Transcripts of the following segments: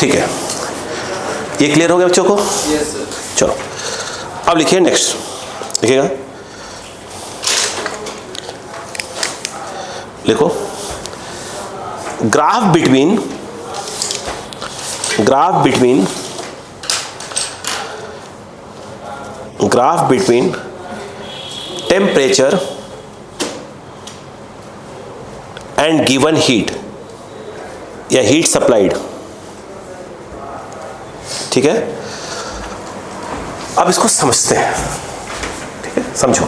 ठीक है, ये क्लियर हो गया बच्चों को? Yes sir. चलो अब लिखिए नेक्स्ट, लिखिएगा, लिखो graph between temperature and given heat या हीट सप्लाइड। ठीक है, अब इसको समझते हैं। ठीक है, समझो,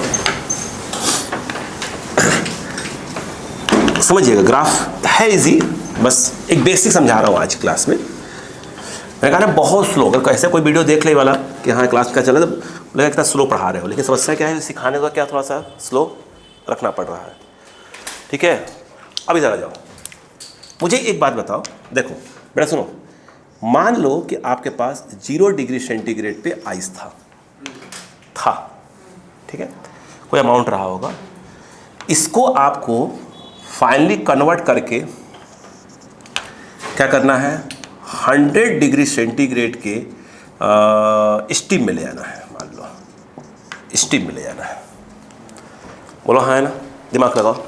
समझिएगा, ग्राफ है इजी, बस एक बेसिक समझा रहा हूं आज क्लास में। मैंने कहा ना बहुत स्लो, अगर ऐसे कोई वीडियो देख ले वाला कि हाँ क्लास का चला तो लगेगा कितना स्लो पढ़ा रहे हो, लेकिन समस्या क्या है, सिखाने का क्या थोड़ा सा स्लो रखना पड़ रहा है। ठीक है, अब इधर आ जाओ, मुझे एक बात बताओ, देखो बेटा सुनो, मान लो कि आपके पास 0 डिग्री सेंटीग्रेड पे आइस था, ठीक है, कोई अमाउंट रहा होगा, इसको आपको फाइनली कन्वर्ट करके क्या करना है, 100 डिग्री सेंटीग्रेड के स्टीम में ले जाना है। मान लो स्टीम में ले जाना है, बोलो हाँ है ना, दिमाग लगाओ।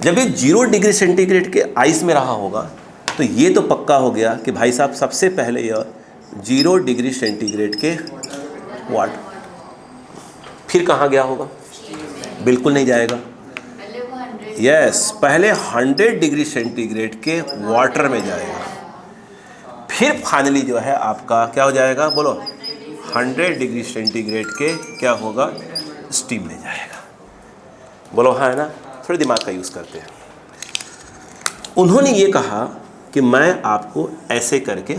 जब ये 0 डिग्री सेंटीग्रेड के आइस में रहा होगा तो ये तो पक्का हो गया कि भाई साहब सबसे पहले यह 0 डिग्री सेंटीग्रेड के वाटर, फिर कहाँ गया होगा, बिल्कुल नहीं जाएगा, यस पहले 100 डिग्री सेंटीग्रेड के वाटर में जाएगा, फिर फाइनली जो है आपका क्या हो जाएगा, बोलो 100 डिग्री सेंटीग्रेड के क्या होगा, स्टीम में जाएगा। बोलो हाँ है ना, थोड़े दिमाग का यूज़ करते हैं। उन्होंने ये कहा कि मैं आपको ऐसे करके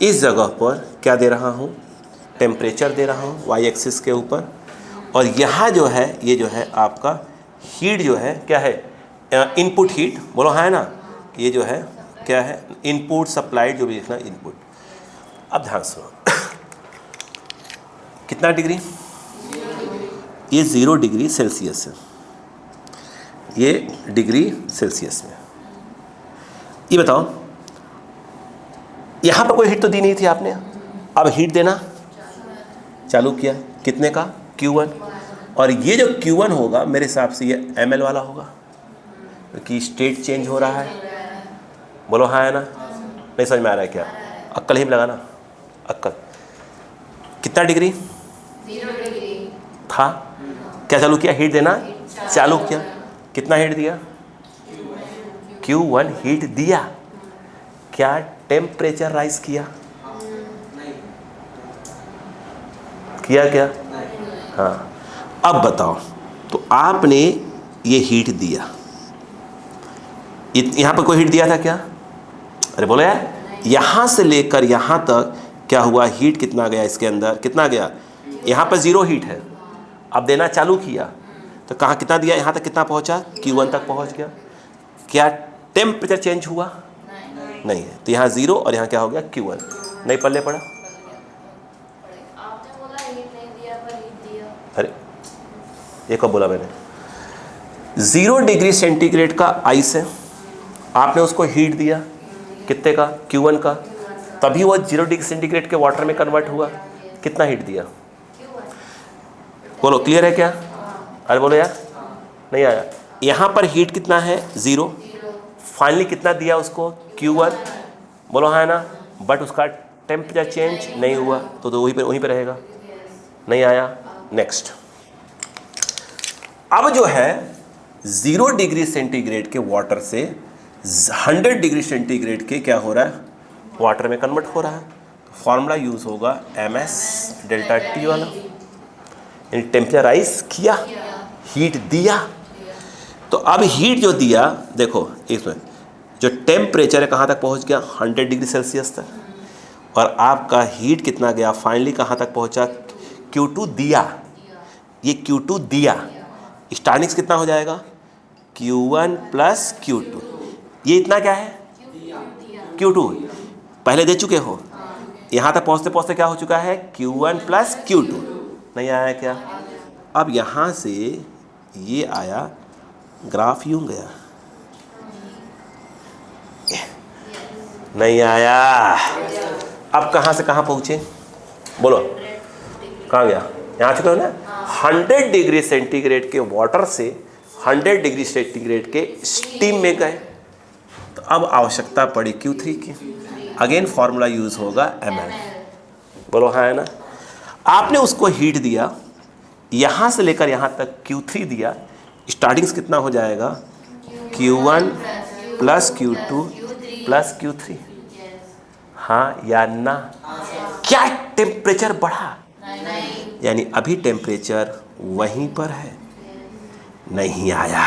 इस जगह पर क्या दे रहा हूँ, टेम्परेचर दे रहा हूँ वाई एक्सिस के ऊपर, और यहाँ जो है ये जो है आपका हीट जो है क्या है, इनपुट हीट, बोलो हाँ है ना, ये जो है क्या है, इनपुट सप्लाइड, जो भी लिखना इनपुट। अब ध्यान सुनो, कितना डिग्री, ये 0 डिग्री सेल्सियस है, ये डिग्री सेल्सियस में। ये बताओ यहाँ पर कोई हीट तो दी नहीं थी आपने, अब हीट देना चालू किया, कितने का, Q1, और ये जो Q1 होगा मेरे हिसाब से ये ml वाला होगा, क्योंकि स्टेट चेंज हो रहा है। बोलो हाँ है ना, नहीं समझ में आ रहा है क्या, अक्कल ही में लगाना, अक्कल। कितना डिग्री 0 डिग्री था, क्या चालू किया, हीट देना चालू किया, कितना हीट दिया, Q1 हीट दिया, क्या टेम्परेचर राइज किया, क्या हाँ। अब बताओ, तो आपने ये हीट दिया, यहाँ पर कोई हीट दिया था क्या, अरे बोलो यार, यहाँ से लेकर यहाँ तक क्या हुआ, हीट कितना गया इसके अंदर, कितना गया, यहाँ पर 0 हीट है, अब देना चालू किया तो कहाँ कितना दिया, यहाँ तक कितना पहुँचा, Q1 तक पहुँच गया, क्या टेम्परेचर चेंज हुआ, नहीं है, तो यहाँ 0 और यहाँ क्या हो गया, Q1, नहीं पल्ले पड़ा। आपने बोला हीट नहीं दिया पर हीट दिया, अरे ये कब बोला मैंने, 0 डिग्री सेंटीग्रेड का आइस है, आपने उसको हीट दिया, कितने का, Q1 का, तभी वो 0 डिग्री सेंटीग्रेड के वाटर में कन्वर्ट हुआ, कितना हीट दिया, बोलो क्लियर है क्या, अरे बोलो यार, नहीं आया। यहाँ पर हीट कितना है, 0, फाइनली कितना दिया उसको, Q1, बोलो हाँ है ना, बट उसका टेम्परेचर चेंज नहीं हुआ, तो वहीं पे रहेगा, नहीं आया। नेक्स्ट, अब जो है 0 डिग्री सेंटीग्रेड के वाटर से 100 डिग्री सेंटीग्रेड के क्या हो रहा है, वाटर में कन्वर्ट हो रहा है, तो फॉर्मूला यूज़ होगा MS डेल्टा T वाला, यानी टेम्परेचर राइज किया, हीट दिया। तो अब हीट जो दिया, देखो इसमें जो टेम्परेचर है कहाँ तक पहुँच गया, 100 डिग्री सेल्सियस तक, और आपका हीट कितना गया, फाइनली कहाँ तक पहुँचा, Q2 दिया, ये Q2 दिया, स्टार्टिंग कितना हो जाएगा, Q1 प्लस Q2, ये इतना क्या है, Q2 पहले दे चुके हो, यहाँ तक पहुँचते पहुँचते क्या हो चुका है, Q1 प्लस Q2, नहीं आया क्या। अब यहाँ से ये आया, ग्राफ यूं गया, नहीं आया। अब कहाँ से कहाँ पहुँचे, बोलो कहाँ गया, यहाँ चुके हो ना। 100 डिग्री सेंटीग्रेड के वाटर से 100 डिग्री सेंटीग्रेड के स्टीम में गए। तो अब आवश्यकता पड़ी Q3 की। अगेन फॉर्मूला यूज होगा ml, बोलो हाँ है ना। आपने उसको हीट दिया, यहाँ से लेकर यहाँ तक Q3 दिया। स्टार्टिंग्स कितना हो जाएगा, Q1 plus Q2 plus Q3, हाँ या ना। क्या टेम्परेचर बढ़ा, यानी अभी टेम्परेचर वहीं पर है। नहीं आया,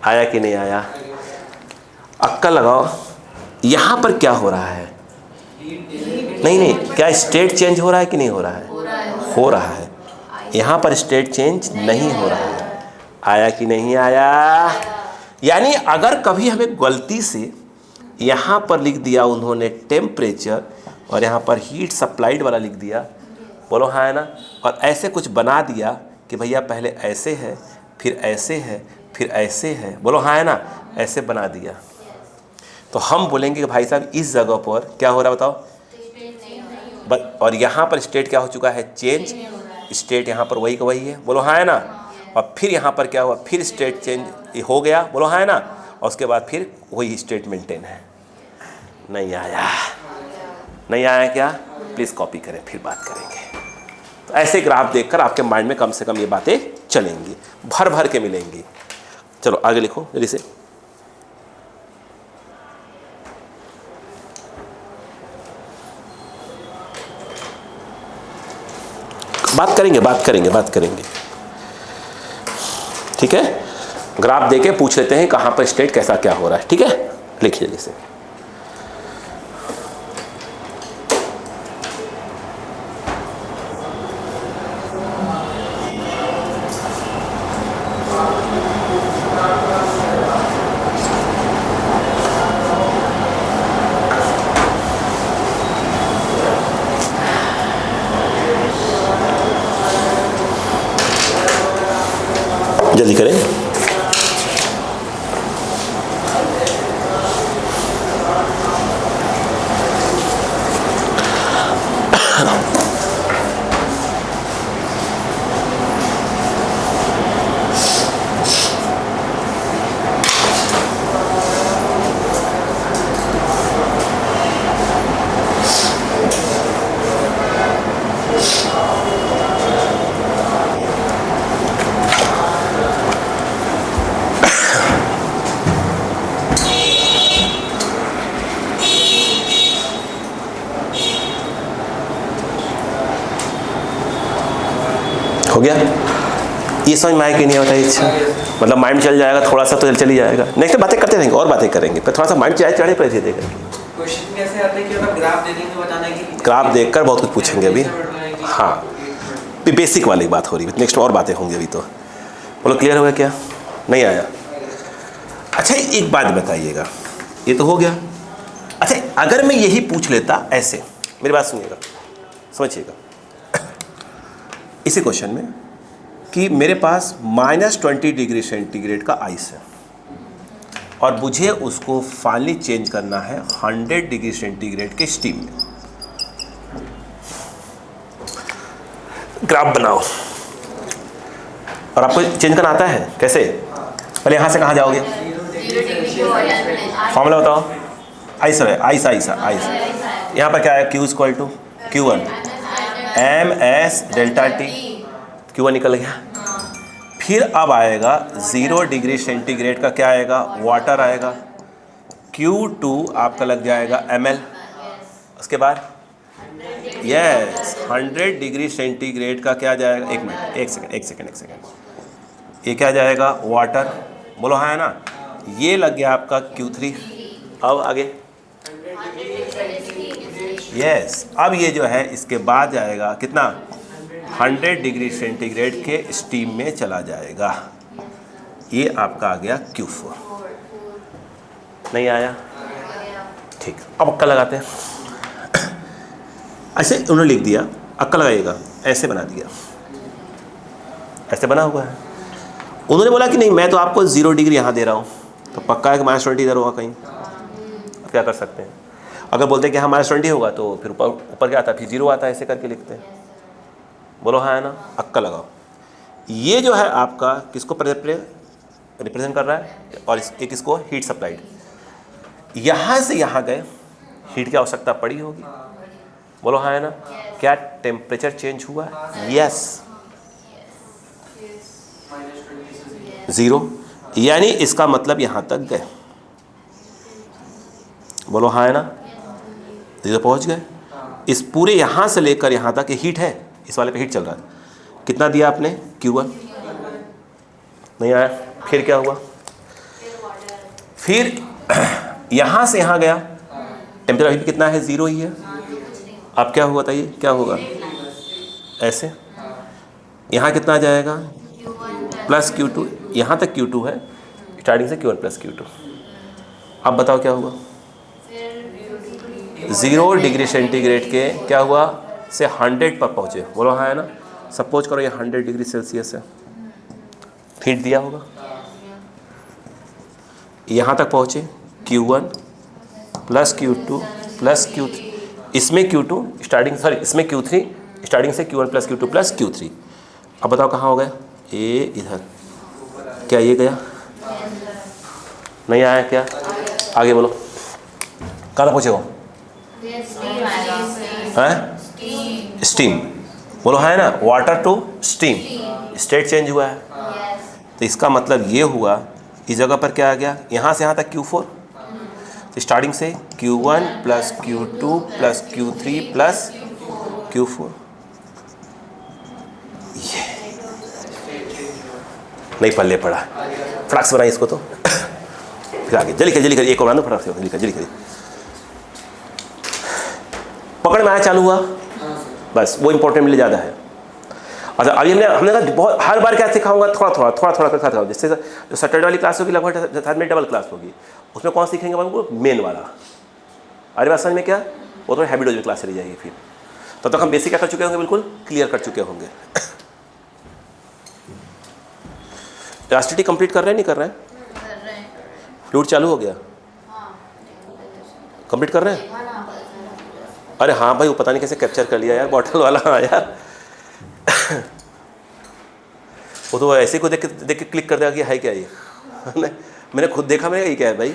आया कि नहीं आया, अक्कल लगाओ। यहाँ पर क्या हो रहा है, नहीं, क्या स्टेट चेंज हो रहा है कि नहीं हो रहा है, हो रहा है। यहाँ पर स्टेट चेंज नहीं हो रहा है। आया कि नहीं आया। यानी अगर कभी हमें गलती से यहाँ पर लिख दिया उन्होंने टेम्परेचर और यहाँ पर हीट सप्लाइड वाला लिख दिया, बोलो हाँ है ना, और ऐसे कुछ बना दिया कि भैया पहले ऐसे है फिर ऐसे है फिर ऐसे है, बोलो हाँ है ना, ऐसे बना दिया, तो हम बोलेंगे कि भाई साहब इस जगह पर क्या हो रहा है बताओ। और यहाँ पर स्टेट क्या हो चुका है, चेंज। स्टेट यहाँ पर वही का वही है, बोलो हाँ है ना। और फिर यहाँ पर क्या हुआ, फिर स्टेट चेंज हो गया, बोलो हाँ है ना। और उसके बाद फिर वही स्टेट मेंटेन है। नहीं आया, नहीं आया क्या, प्लीज़ कॉपी करें, फिर बात करेंगे। तो ऐसे ग्राफ देखकर आपके माइंड में कम से कम ये बातें चलेंगी, भर भर के मिलेंगी। चलो आगे लिखो जल्दी से। बात करेंगे, ठीक है। ग्राफ देके पूछ लेते हैं कहाँ पर स्टेट कैसा क्या हो रहा है, ठीक है। लिखिए जल्दी से। जल्दी करें। हो गया, ये समझ में आया कि नहीं होता है। अच्छा, मतलब माइंड चल जाएगा थोड़ा सा तो चल ही जाएगा। नेक्स्ट बातें करते रहेंगे और बातें करेंगे, पर थोड़ा सा माइंड चढ़े पर धीरे करके। क्वेश्चन कैसे आता है कि मतलब ग्राफ दे देंगे बताना है कि ग्राफ देखकर बहुत कुछ पूछेंगे अभी। हाँ, बेसिक वाली बात हो रही है, नेक्स्ट और बातें होंगी अभी। तो बोलो क्लियर हो गया क्या, नहीं आया। अच्छा एक बात बताइएगा, ये तो हो गया। अच्छा अगर मैं यही पूछ लेता ऐसे, मेरी बात सुनिएगा, समझिएगा इसी क्वेश्चन में कि मेरे पास -20 डिग्री सेंटीग्रेड का आइस है और मुझे उसको फाइनली चेंज करना है 100 डिग्री सेंटीग्रेड के स्टीम में। ग्राफ बनाओ, और आपको चेंज करना आता है कैसे, पहले यहाँ से कहाँ जाओगे, फॉर्मूला बताओ। आइस है, आइस आइस आइस, यहाँ पर क्या है, Q = Q1 MS delta T, Q1 निकल गया। फिर अब आएगा 0 डिग्री सेंटीग्रेड का क्या आएगा, वाटर आएगा। Q2 आपका लग जाएगा ml। उसके बाद यस 100 डिग्री सेंटीग्रेड का क्या जाएगा, एक सेकेंड, ये क्या जाएगा, वाटर, बोलो हाँ है ना। ये लग गया आपका Q3। अब आगे यस, अब ये जो है इसके बाद जाएगा कितना, 100 डिग्री सेंटीग्रेड के स्टीम में चला जाएगा। ये आपका आ गया Q4। नहीं आया, ठीक। अब अक्का लगाते हैं। ऐसे उन्होंने लिख दिया, अक्का लगाइएगा, ऐसे बना दिया, ऐसे बना हुआ है। उन्होंने बोला कि नहीं मैं तो आपको 0 डिग्री यहाँ दे रहा हूँ, तो पक्का है कि -20 इधर होगा कहीं, क्या कर सकते हैं? अगर बोलते हैं कि हाँ -20 होगा तो फिर ऊपर ऊपर क्या आता है, फिर 0 आता है, ऐसे करके लिखते हैं। बोलो हाँ है ना? अक्का लगाओ। ये जो है आपका किसको रिप्रेजेंट कर रहा है, और एक इसको हीट सप्लाइड। यहाँ से यहाँ गए, हीट की आवश्यकता पड़ी होगी। बोलो हाँ है ना? क्या टेम्परेचर चेंज हुआ? यस, -20 यानी इसका मतलब यहाँ तक गए। बोलो हाँ है ना? 0 पहुँच गए। इस पूरे यहाँ से लेकर यहाँ तक हीट है, इस वाले पे हीट चल रहा है। कितना दिया आपने? Q1 नहीं आया। फिर क्या हुआ? फिर यहाँ से यहाँ गया, टेम्परेचर अभी भी कितना है? 0 ही है। अब क्या हुआ बताइए, क्या होगा? ऐसे यहाँ कितना आ जाएगा? +Q2। यहाँ तक Q2 है, स्टार्टिंग से Q1 + Q2। अब बताओ क्या हुआ? 0 डिग्री सेंटीग्रेड के क्या हुआ से 100 पर पहुँचे। बोलो हाँ है ना? सपोज करो ये 100 डिग्री सेल्सियस है, हीट दिया होगा। यहाँ तक पहुँचे, Q1 + Q2 + Q3, इसमें Q2 स्टार्टिंग, सॉरी इसमें Q3 स्टार्टिंग से Q1 + Q2 + Q3। अब बताओ कहाँ हो गए? ये इधर। क्या ये गया? नहीं आया क्या? आगे बोलो, कहाँ पहुँचे हो? हैं? स्टीम। बोलो है ना? Water to steam, state change हुआ है। तो इसका मतलब ये हुआ, इस जगह पर क्या आ गया? यहाँ से यहाँ तक Q4, तो स्टार्टिंग से Q1 + Q2 + Q3 + Q4। ये नहीं पल्ले पड़ा, फटाक से बनाइए इसको। तो फिर आगे जल्दी करिए, एक और बना दो फटाक से, जल्दी करिए। पकड़ में आया, चालू हुआ, बस वो इंपॉर्टेंट मिले ज़्यादा है। अच्छा, अभी हमने कहा बहुत हर बार क्या सिखाऊंगा, थोड़ा थोड़ा कर सिखाऊंगा। जिससे जो सैटरडे वाली क्लास होगी लगभग साथ में डबल क्लास होगी, उसमें कौन सीखेंगे हमको? मेन वाला। अरे बात समझ में क्या? वो तो हैबिट वाली क्लास चली जाएगी। फिर तब तक हम बेसिक क्या कर चुके होंगे? बिल्कुल क्लियर कर चुके होंगे। इलास्टिसिटी कंप्लीट कर रहे हैं, नहीं कर रहे हैं? फ्लूइड चालू हो गया, कंप्लीट कर रहे हैं? अरे हाँ भाई, वो पता नहीं कैसे कैप्चर कर लिया यार, बॉटल वाला। हाँ यार, वो तो ऐसे को देख के क्लिक कर देगा कि है क्या ये। मैंने खुद देखा, मैंने ये क्या है भाई।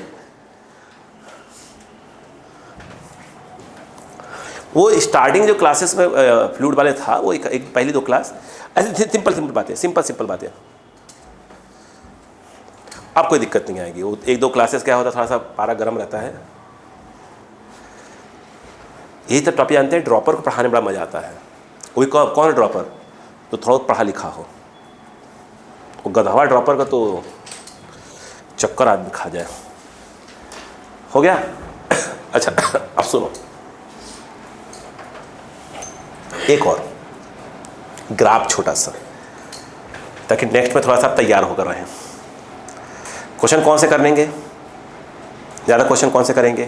वो स्टार्टिंग जो क्लासेस में फ्लूइड वाले था, वो एक पहली 2 क्लास ऐसे सिंपल बातें। अब कोई दिक्कत नहीं आएगी। वो 1-2 क्लासेस क्या होता है, थोड़ा सा पारा गर्म रहता है। यही तो टॉपिक जानते हैं, ड्रॉपर को पढ़ाने में बड़ा मज़ा आता है। कोई कौन है ड्रॉपर? तो थोड़ा पढ़ा लिखा हो। वो गधवा ड्रॉपर का तो चक्कर आदमी खा जाए। हो गया? अच्छा, अब सुनो, एक और ग्राफ छोटा सा, ताकि नेक्स्ट में थोड़ा सा तैयार होकर रहें। क्वेश्चन कौन से करेंगे? ज़्यादा क्वेश्चन कौन से करेंगे?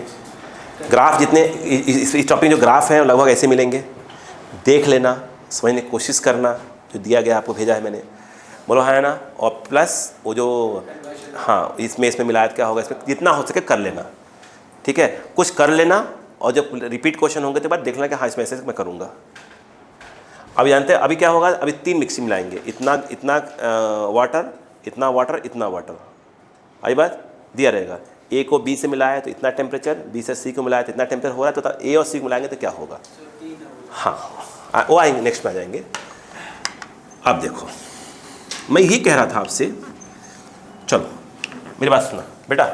ग्राफ जितने इस टॉपिक जो ग्राफ हैं लगभग ऐसे मिलेंगे। देख लेना, समझने की कोशिश करना, जो दिया गया आपको भेजा है मैंने। बोलो हाँ है ना? और प्लस वो जो हाँ इसमें मिलायत क्या होगा, इसमें जितना हो सके कर लेना। ठीक है, कुछ कर लेना, और जब रिपीट क्वेश्चन होंगे तो बाद देख लेना कि हाँ इसमें ऐसे मैं करूँगा। अभी जानते हैं अभी क्या होगा? अभी 3 मिक्सिंग मिलाएंगे, इतना वाटर, इतना वाटर, इतना वाटर। आई बात? दिया रहेगा। ए को बी से मिलाया तो इतना टेम्परेचर, बी से सी को मिलाया तो इतना टेम्परेचर हो रहा है। तो ए और सी को मिलाएंगे तो क्या होगा? हाँ, वो आएंगे, नेक्स्ट में आ जाएंगे। अब देखो, मैं ये कह रहा था आपसे, चलो मेरी बात सुना बेटा,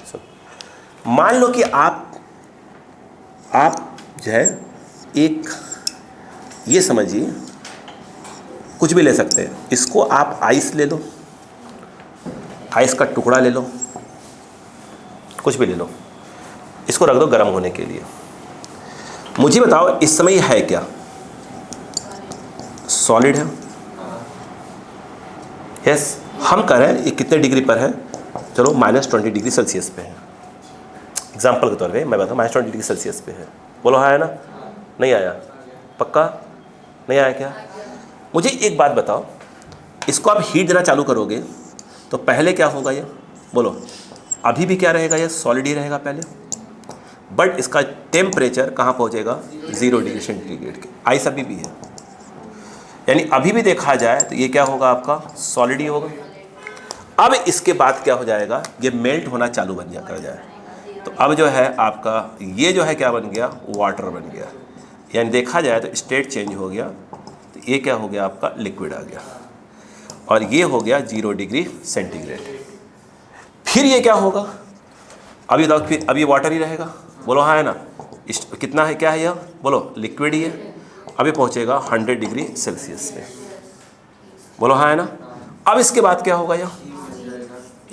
सुनो। मान लो कि आप जो है एक, ये समझिए, कुछ भी ले सकते हैं। इसको आप आइस ले लो, आइस का टुकड़ा ले लो, कुछ भी ले लो, इसको रख दो गर्म होने के लिए। मुझे बताओ इस समय ये है क्या? सॉलिड है। यस, हम कह रहे हैं ये कितने डिग्री पर है? चलो -20 डिग्री सेल्सियस पे है। एग्जाम्पल के तौर पे मैं बताऊँ, -20 डिग्री सेल्सियस पे है। बोलो हाँ है ना? नहीं आया? पक्का नहीं आया क्या? मुझे एक बात बताओ, इसको आप हीट देना चालू करोगे तो पहले क्या होगा? ये बोलो, अभी भी क्या रहेगा? ये सॉलिड ही रहेगा पहले। बट इसका टेम्परेचर कहाँ पहुँचेगा, 0 डिग्री सेंटीग्रेड के। आइस अभी भी है, यानी अभी भी देखा जाए तो ये क्या होगा, आपका सॉलिड ही होगा। अब इसके बाद क्या हो जाएगा, ये मेल्ट होना चालू बन जा कर जाए, तो अब जो है आपका ये जो है क्या बन गया, वाटर बन गया। यानी देखा जाए तो स्टेट चेंज हो गया, तो ये क्या हो गया आपका, लिक्विड आ गया, और ये हो गया 0 डिग्री सेंटीग्रेड। फिर ये क्या होगा, अभी बताओ, फिर अब ये वाटर ही रहेगा, बोलो हाँ है ना। कितना है, क्या है यह, बोलो लिक्विड ही है। अभी पहुँचेगा 100 डिग्री सेल्सियस पे, बोलो हाँ है ना। अब इसके बाद क्या होगा, यह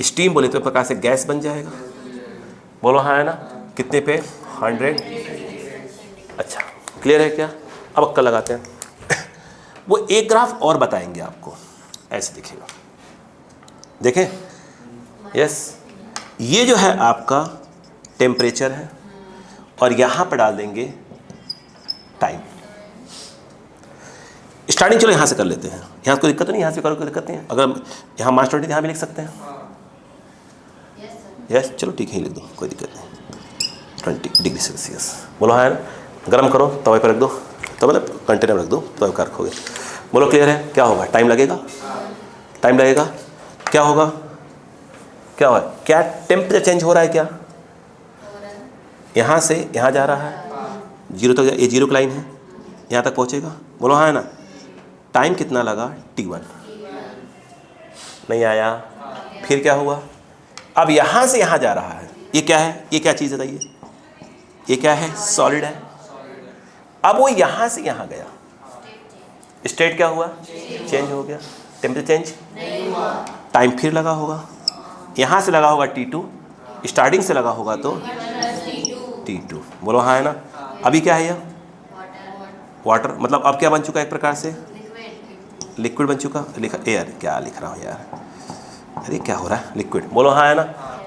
स्टीम बोले तो प्रकार से गैस बन जाएगा, बोलो हाँ है ना। कितने पे, 100। अच्छा क्लियर है क्या। अब अक्कल लगाते हैं। वो एक ग्राफ और बताएंगे आपको, ऐसे दिखेगा, देखें, यस। ये जो है आपका टेम्परेचर है, और यहाँ पर डाल देंगे टाइम। स्टार्टिंग चलो यहाँ से कर लेते हैं, यहाँ कोई दिक्कत नहीं, यहाँ से करो कोई दिक्कत नहीं है। अगर यहाँ मार्च 20 यहाँ भी लिख सकते हैं, यस चलो ठीक है, लिख दो, कोई दिक्कत नहीं। 20 डिग्री सेल्सियस, बोलो हाँ है ना। गर्म करो, तवे पर रख दो, तो मतलब कंटेनर रख दो, तवे पर रखोगे, बोलो क्लियर है। क्या होगा, टाइम लगेगा, टाइम लगेगा, क्या होगा, क्या होगा, क्या टेम्परेचर चेंज हो रहा है, क्या यहाँ से यहाँ जा रहा है, 0 तक, ये 0 की लाइन है, यहाँ तक पहुँचेगा, बोलो हाँ है ना। टाइम कितना लगा, T1, नहीं आया। फिर क्या हुआ, अब यहाँ से यहाँ जा रहा है, ये क्या है, ये क्या चीज़ है, ये क्या है, सॉलिड है। अब वो यहाँ से यहाँ गया, स्टेट क्या हुआ, चेंज हो गया, टेम्परेचर चेंज नहीं हुआ। टाइम फिर लगा होगा, यहाँ से लगा होगा T2, स्टार्टिंग से लगा होगा तो T2, बोलो हाँ है ना। अभी क्या है यह, वाटर, मतलब अब क्या बन चुका है, एक प्रकार से लिक्विड बन चुका। लिखा यार, क्या लिख रहा हूँ यार, अरे क्या हो रहा है, लिक्विड, बोलो हाँ है ना।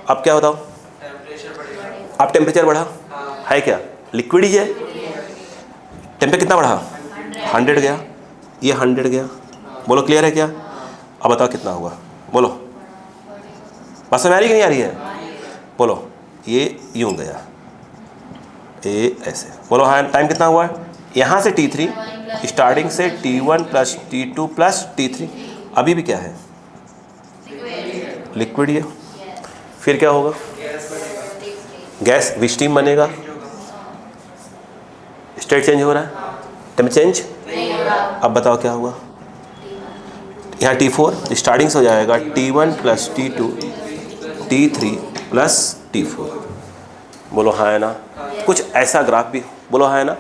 अब क्या बताओ, अब टेम्परेचर बढ़ा है, क्या लिक्विड ही है। टेम्परेचर कितना बढ़ा, 100 गया, ये 100 गया, बोलो क्लियर है क्या। अब बताओ कितना हुआ, बोलो, बात समझ आ रही कि नहीं आ रही है, बोलो। ये यूँ गया, ये ऐसे, बोलो हाँ। टाइम कितना हुआ है, यहाँ से T3, स्टार्टिंग से T1 plus T2 plus T3, अभी भी क्या है, लिक्विड ही है। फिर क्या होगा, गैस, स्टीम बनेगा, स्टेट चेंज हो रहा है, टेम्परेचर चेंज नहीं हो रहा। अब बताओ क्या हुआ, यहाँ T4, स्टार्टिंग से हो जाएगा T1 plus T2 T3 plus T4, बोलो हाँ है ना। कुछ ऐसा ग्राफ भी, बोलो हाँ है ना।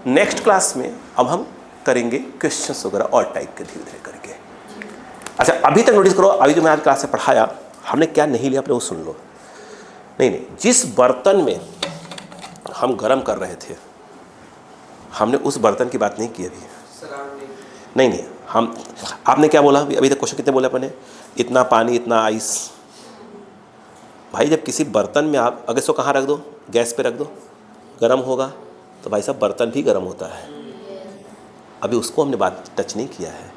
नेक्स्ट क्लास में अब हम करेंगे क्वेश्चंस वगैरह और टाइप के, धीरे धीरे करके। अच्छा अभी तक नोटिस करो, अभी जो मैं आज क्लास से पढ़ाया, हमने क्या नहीं लिया, आपने वो सुन लो। नहीं, जिस बर्तन में हम गर्म कर रहे थे, हमने उस बर्तन की बात नहीं की अभी। नहीं, हम, आपने क्या बोला अभी तक, क्वेश्चन कितने बोले अपने, इतना पानी इतना आइस। भाई जब किसी बर्तन में आप अगर इसको कहाँ रख दो, गैस पे रख दो, गर्म होगा, तो भाई साहब बर्तन भी गर्म होता है। अभी उसको हमने बात टच नहीं किया है,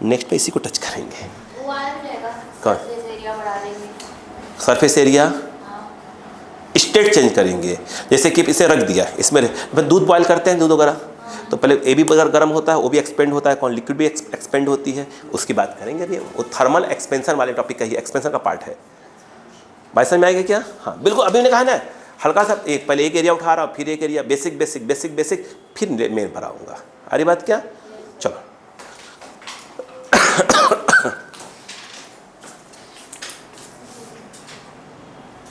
नेक्स्ट पे इसी को टच करेंगे। कौन, सरफेस एरिया, स्टेट चेंज करेंगे। जैसे कि इसे रख दिया, इसमें दूध बॉयल करते हैं, दूध वगैरह, तो पहले ये भी गर्म होता है, वो भी एक्सपेंड होता है, कौन लिक्विड भी एक्सपेंड होती है, उसकी बात करेंगे अभी। वो थर्मल एक्सपेंशन वाले टॉपिक का ही एक्सपेंशन का पार्ट है। भाई समझ में आएगा क्या, हाँ बिल्कुल। अभी मैंने कहा ना, हल्का सा पहले एक एरिया उठा रहा हूँ, फिर एक एरिया, बेसिक, फिर मेन पर आऊँगा। अरे बात क्या,